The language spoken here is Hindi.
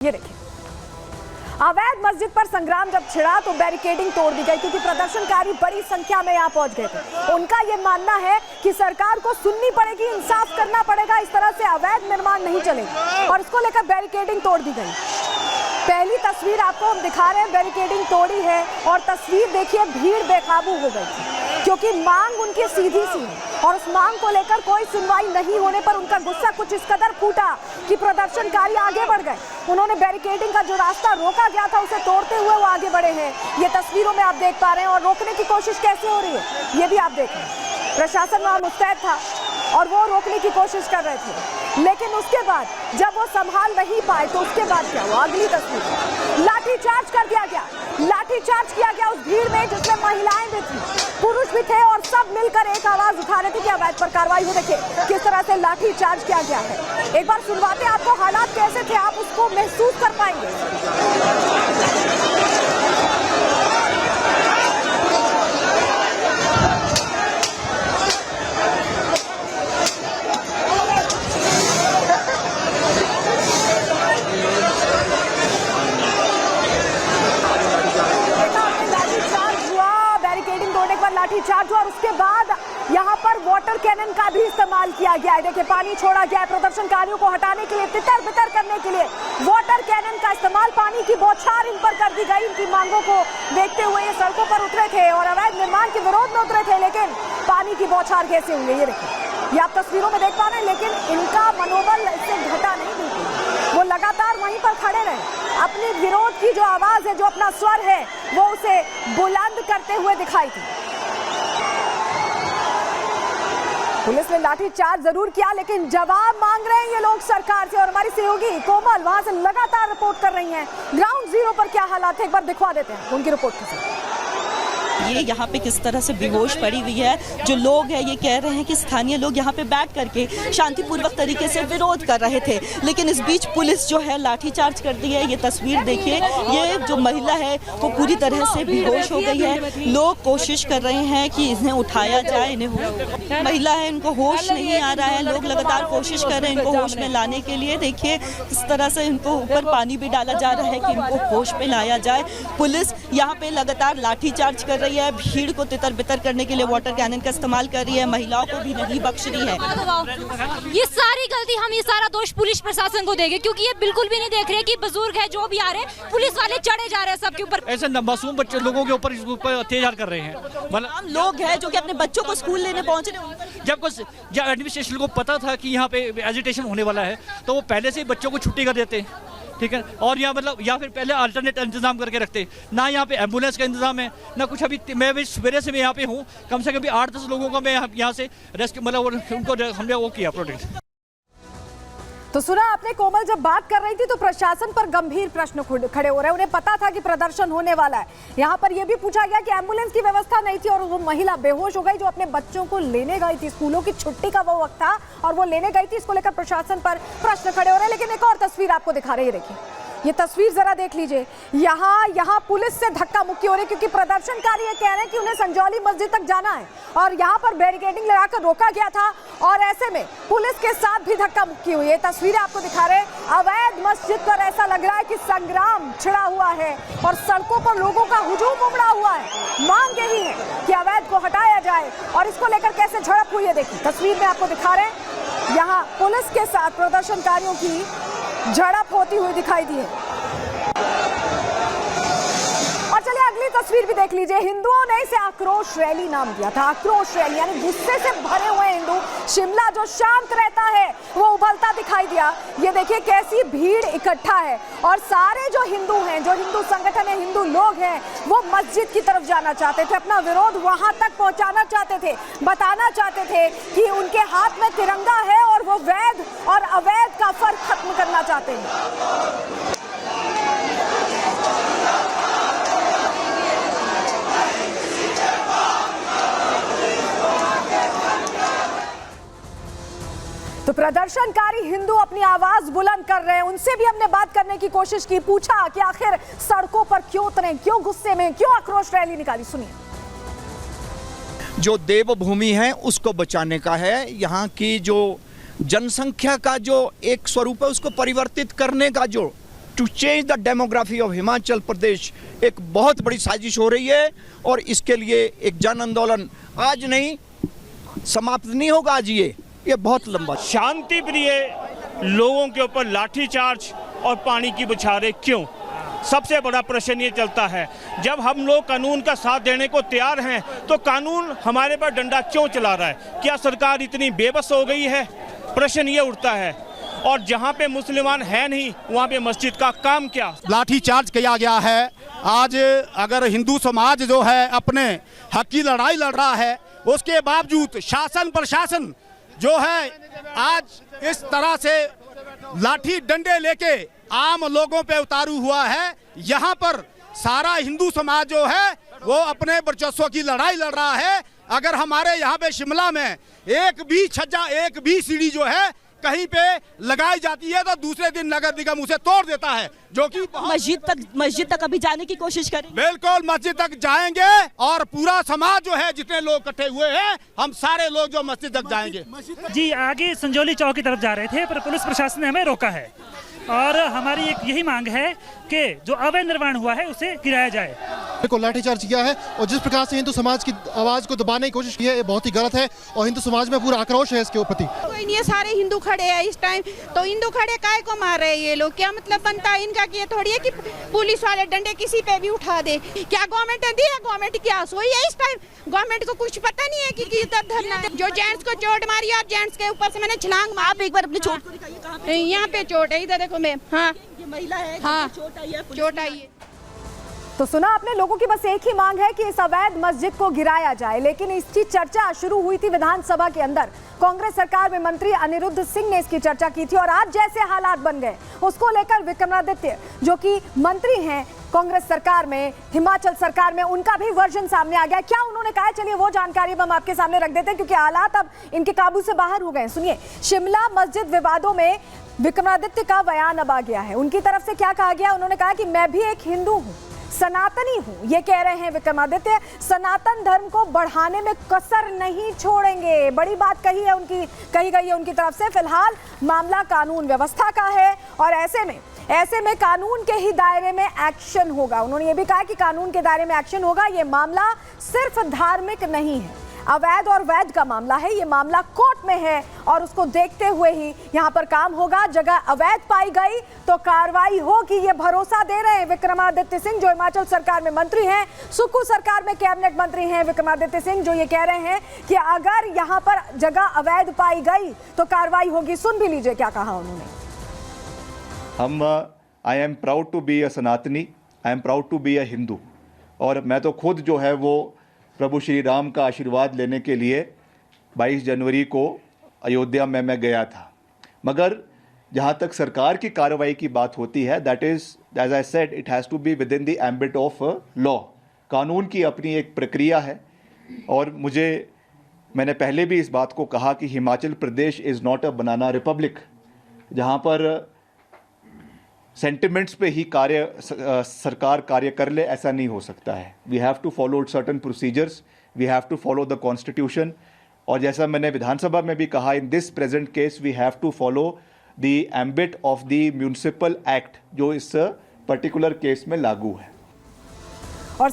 ये देखिए, अवैध मस्जिद पर संग्राम जब छिड़ा तो बैरिकेडिंग तोड़ दी गई क्योंकि प्रदर्शनकारी बड़ी संख्या में यहाँ पहुंच गए थे। उनका ये मानना है कि सरकार को सुननी पड़ेगी, इंसाफ करना पड़ेगा, इस तरह से अवैध निर्माण नहीं चलेगा और इसको लेकर बैरिकेडिंग तोड़ दी गई। पहली तस्वीर आपको हम दिखा रहे हैं, बैरिकेडिंग तोड़ी है और तस्वीर देखिए, भीड़ बेकाबू हो गई थी क्योंकि मांग उनकी सीधी सी है और उस मांग को लेकर कोई सुनवाई नहीं होने पर उनका गुस्सा कुछ इस कदर फूटा कि प्रदर्शनकारी आगे बढ़ गए। उन्होंने बैरिकेडिंग का जो रास्ता रोका गया था उसे तोड़ते हुए वो आगे बढ़े हैं। ये तस्वीरों में आप देख पा रहे हैं और रोकने की कोशिश कैसे हो रही है ये भी आप देखें। प्रशासन वहां मुस्तैद था और वो रोकने की कोशिश कर रहे थे, लेकिन उसके बाद जब वो संभाल नहीं पाए तो उसके बाद क्या हुआ, अगली तस्वीर, लाठीचार्ज कर दिया गया। लाठीचार्ज किया गया उस भीड़ में जिसमें महिलाएं भी थी, पुरुष भी थे और सब मिलकर एक आवाज उठा रहे थे कि अवैध पर कार्रवाई हो। देखिए किस तरह से लाठीचार्ज किया गया है। एक बार सुनवाते आपको हालात कैसे थे, आप उसको महसूस कर पाएंगे। लाठीचार्ज हुआ और उसके बाद यहाँ पर वाटर कैनन का भी इस्तेमाल किया गया है। देखिए पानी छोड़ा गया है प्रदर्शनकारियों को हटाने के लिए, तितर बितर करने के लिए वाटर कैनन का इस्तेमाल, पानी की बौछार इन पर कर दी गई। इनकी मांगों को देखते हुए ये सड़कों पर उतरे थे और अवैध निर्माण के विरोध में उतरे थे, लेकिन पानी की बौछार कैसे हुई ये देखिए, ये आप तस्वीरों में देख पा रहे हैं। लेकिन इनका मनोबल इससे घटा नहीं, बिल्कुल वो लगातार वहीं पर खड़े रहे, अपने विरोध की जो आवाज है, जो अपना स्वर है, वो उसे बुलंद करते हुए दिखाई दी। पुलिस ने लाठीचार्ज जरूर किया लेकिन जवाब मांग रहे हैं ये लोग सरकार से और हमारी सहयोगी कोमल वहां से लगातार रिपोर्ट कर रही हैं। ग्राउंड जीरो पर क्या हालात है एक बार दिखवा देते हैं उनकी रिपोर्ट के साथ। ये यहाँ पे किस तरह से बेहोश पड़ी हुई है, जो लोग हैं ये कह रहे हैं कि स्थानीय लोग यहाँ पे बैठ करके शांतिपूर्वक तरीके से विरोध कर रहे थे, लेकिन इस बीच पुलिस जो है लाठीचार्ज कर दी है। ये तस्वीर देखिए, ये जो महिला है वो पूरी तरह से बेहोश हो गई है। लोग कोशिश कर रहे हैं कि इन्हें उठाया जाए, इन्हें महिला है इनको होश नहीं आ रहा है, लोग लगातार कोशिश कर रहे हैं इनको होश में लाने के लिए। देखिए किस तरह से इनको ऊपर पानी भी डाला जा रहा है कि इनको होश में लाया जाए। पुलिस यहाँ पे लगातार लाठीचार्ज कर रही है, भीड़ को तितर बितर करने के लिए वाटर कैनन का इस्तेमाल कर रही है, महिलाओं को भी नहीं बख्श रही है। ये सारी गलती हम ये सारा दोष पुलिस प्रशासन को देंगे क्योंकि ये बिल्कुल भी नहीं देख रहे कि बुजुर्ग है जो भी आ रहे हैं, पुलिस वाले चढ़े जा रहे हैं सबके ऊपर। ऐसे मासूम बच्चे लोगों के ऊपर अत्याचार कर रहे हैं। हम लोग हैं जो कि अपने बच्चों को स्कूल लेने पहुंच रहे हैं। जब एडमिनिस्ट्रेशन को पता था कि यहाँ पे एजिटेशन होने वाला है तो वो पहले से ही बच्चों को छुट्टी कर देते, ठीक है, और यहाँ मतलब या फिर पहले अल्टरनेट इंतजाम करके रखते। ना यहाँ पे एम्बुलेंस का इंतजाम है ना कुछ। अभी मैं भी सवेरे से मैं यहाँ पे हूँ, कम से कम भी 8-10 लोगों का मैं यहाँ से रेस्क्यू मतलब उनको हमने वो किया प्रोटेक्ट। तो सुना आपने, कोमल जब बात कर रही थी तो प्रशासन पर गंभीर प्रश्न खड़े हो रहे हैं। उन्हें पता था कि प्रदर्शन होने वाला है। यहाँ पर यह भी पूछा गया कि एम्बुलेंस की व्यवस्था नहीं थी और वो महिला बेहोश हो गई जो अपने बच्चों को लेने गई थी। स्कूलों की छुट्टी का वो वक्त था और वो लेने गई थी, इसको लेकर प्रशासन पर प्रश्न खड़े हो रहे हैं। लेकिन एक और तस्वीर आपको दिखा रही है, देखिए ये तस्वीर जरा देख लीजिए। यहाँ पुलिस से धक्का मुक्की हो रही है क्योंकि प्रदर्शनकारी ये कह रहे हैं कि उन्हें संजौली मस्जिद तक जाना है और यहाँ पर बैरिकेडिंग लगाकर रोका गया था और ऐसे में पुलिस के साथ भी धक्का मुक्की हुई है। तस्वीरें आपको दिखा रहे हैं, अवैध मस्जिद पर ऐसा लग रहा है कि संग्राम छिड़ा हुआ है और सड़कों पर लोगों का हुजूम उमड़ा हुआ है। मांग यही है कि अवैध को हटाया जाए और इसको लेकर कैसे झड़प हुई है देखिए तस्वीर में आपको दिखा रहे हैं। यहाँ पुलिस के साथ प्रदर्शनकारियों की झड़प होती हुई दिखाई दी है। और चलिए अगली तस्वीर भी देख लीजिए। हिंदुओं ने इसे आक्रोश रैली नाम दिया था। आक्रोश रैली यानी गुस्से से भरे हुए हिंदू। शिमला जो शांत रहता है वो उबलता दिखाई दिया। ये देखिए कैसी भीड़ इकट्ठा है और सारे जो हिंदू हैं, जो हिंदू संगठन है, हिंदू लोग हैं, वो मस्जिद की तरफ जाना चाहते थे, अपना विरोध वहां तक पहुंचाना चाहते थे, बताना चाहते थे कि उनके हाथ में तिरंगा है और वो वैध और अवैध का फर्क खत्म करना चाहते हैं। तो प्रदर्शनकारी हिंदू अपनी आवाज बुलंद कर रहे हैं। उनसे भी हमने बात करने की कोशिश की, पूछा कि आखिर सड़कों पर क्यों उतरे, क्यों गुस्से में, क्यों आक्रोश रैली निकाली। सुनिए। जो देवभूमि है उसको बचाने का है, यहाँ की जो जनसंख्या का जो एक स्वरूप है उसको परिवर्तित करने का जो to change the demography of Himachal Pradesh एक बहुत बड़ी साजिश हो रही है और इसके लिए एक जन आंदोलन आज नहीं समाप्त नहीं होगा। आज ये बहुत लंबा। शांति प्रिय लोगों के ऊपर लाठीचार्ज और पानी की बौछारें क्यों? सबसे बड़ा प्रश्न ये चलता है। जब हम लोग कानून का साथ देने को तैयार हैं तो कानून हमारे पर डंडा क्यों चला रहा है? क्या सरकार इतनी बेबस हो गई है? प्रश्न ये उठता है। और जहाँ पे मुसलमान है नहीं वहाँ पे मस्जिद का काम क्या? लाठीचार्ज किया गया है। आज अगर हिंदू समाज जो है अपने हक की लड़ाई लड़ रहा है, उसके बावजूद शासन प्रशासन जो है आज इस तरह से लाठी डंडे लेके आम लोगों पे उतारू हुआ है। यहाँ पर सारा हिंदू समाज जो है वो अपने वर्चस्व की लड़ाई लड़ रहा है। अगर हमारे यहाँ पे शिमला में एक भी छज्जा, एक भी सीढ़ी जो है कहीं पे लगाई जाती है तो दूसरे दिन नगर निगम उसे तोड़ देता है, जो कि मस्जिद तक अभी जाने की कोशिश करें। बिल्कुल मस्जिद तक जाएंगे और पूरा समाज जो है, जितने लोग इकट्ठे हुए हैं, हम सारे लोग जो मस्जिद तक जाएंगे। जी आगे संजौली चौक की तरफ जा रहे थे पर पुलिस प्रशासन ने हमें रोका है और हमारी एक यही मांग है कि जो अवैध निर्माण हुआ है उसे गिराया जाए। को लाठीचार्ज किया है और जिस प्रकार से हिंदू समाज की आवाज को दबाने की कोशिश की है ये बहुत ही गलत है और हिंदू समाज में पूरा आक्रोश है इसके प्रति। ये सारे हिंदू खड़े हैं इस टाइम, तो हिंदू खड़े काहे को मार रहे हैं ये लोग? क्या मतलब बनता है इनका? कि ये थोड़ी है कि पुलिस वाले डंडे किसी पे भी उठा दे। क्या गवर्नमेंट ने दी है? गवर्नमेंट क्या सोई है इस टाइम? गवर्नमेंट को कुछ पता नहीं है कि इधर धरना जो जेंट्स को चोट मारी और जेंट्स के ऊपर से मैंने छलांग मार। आप एक बार अपनी चोट को दिखाइए कहाँ पे? यहाँ पे चोट है, इधर देखो मैं। हाँ ये महिला है, हाँ चोट आई है, चोट आई है। तो सुना आपने, लोगों की बस एक ही मांग है कि इस अवैध मस्जिद को गिराया जाए। लेकिन इसकी चर्चा शुरू हुई थी विधानसभा के अंदर। कांग्रेस सरकार में मंत्री अनिरुद्ध सिंह ने इसकी चर्चा की थी और आज जैसे हालात बन गए उसको लेकर विक्रमादित्य जो कि मंत्री हैं कांग्रेस सरकार में, हिमाचल सरकार में, उनका भी वर्जन सामने आ गया। क्या उन्होंने कहा, चलिए वो जानकारी हम आपके सामने रख देते हैं क्योंकि हालात अब इनके काबू से बाहर हो गए। सुनिए, शिमला मस्जिद विवादों में विक्रमादित्य का बयान अब आ गया है। उनकी तरफ से क्या कहा गया? उन्होंने कहा कि मैं भी एक हिंदू हूं, सनातनी हूं। ये कह रहे हैं विक्रमादित्य, सनातन धर्म को बढ़ाने में कसर नहीं छोड़ेंगे। बड़ी बात कही गई है उनकी तरफ से। फिलहाल मामला कानून व्यवस्था का है और ऐसे में कानून के ही दायरे में एक्शन होगा। उन्होंने ये भी कहा कि कानून के दायरे में एक्शन होगा। ये मामला सिर्फ धार्मिक नहीं है, अवैध और वैध का मामला है। ये मामला कोर्ट में है और उसको देखते हुए ही यहाँ पर काम होगा। जगह अवैध पाई गई तो कार्रवाई होगी, ये भरोसा दे रहे हैं विक्रमादित्य सिंह जो हिमाचल सरकार में मंत्री हैं, सुक्खू सरकार में कैबिनेट मंत्री हैं विक्रमादित्य सिंह, जो ये कह रहे हैं कि अगर यहाँ पर जगह अवैध पाई गई तो कार्रवाई होगी। सुन भी लीजिए क्या कहा उन्होंने। I am proud to be a Sanatani, I am proud to be a Hindu. और मैं तो खुद जो है वो प्रभु श्री राम का आशीर्वाद लेने के लिए 22 जनवरी को अयोध्या में मैं गया था। मगर जहाँ तक सरकार की कार्रवाई की बात होती है, that is as I said it has to be within the ambit of law. कानून की अपनी एक प्रक्रिया है और मैंने पहले भी इस बात को कहा कि Himachal Pradesh is not a banana republic जहाँ पर सेंटिमेंट्स पे ही सरकार कार्य कर ले, ऐसा नहीं हो सकता है। We have to follow certain procedures, we have to follow the constitution. और जैसा मैंने विधानसभा में भी कहा, in this present case we have to follow the ambit of the municipal act जो इस पर्टिकुलर केस में लागू है।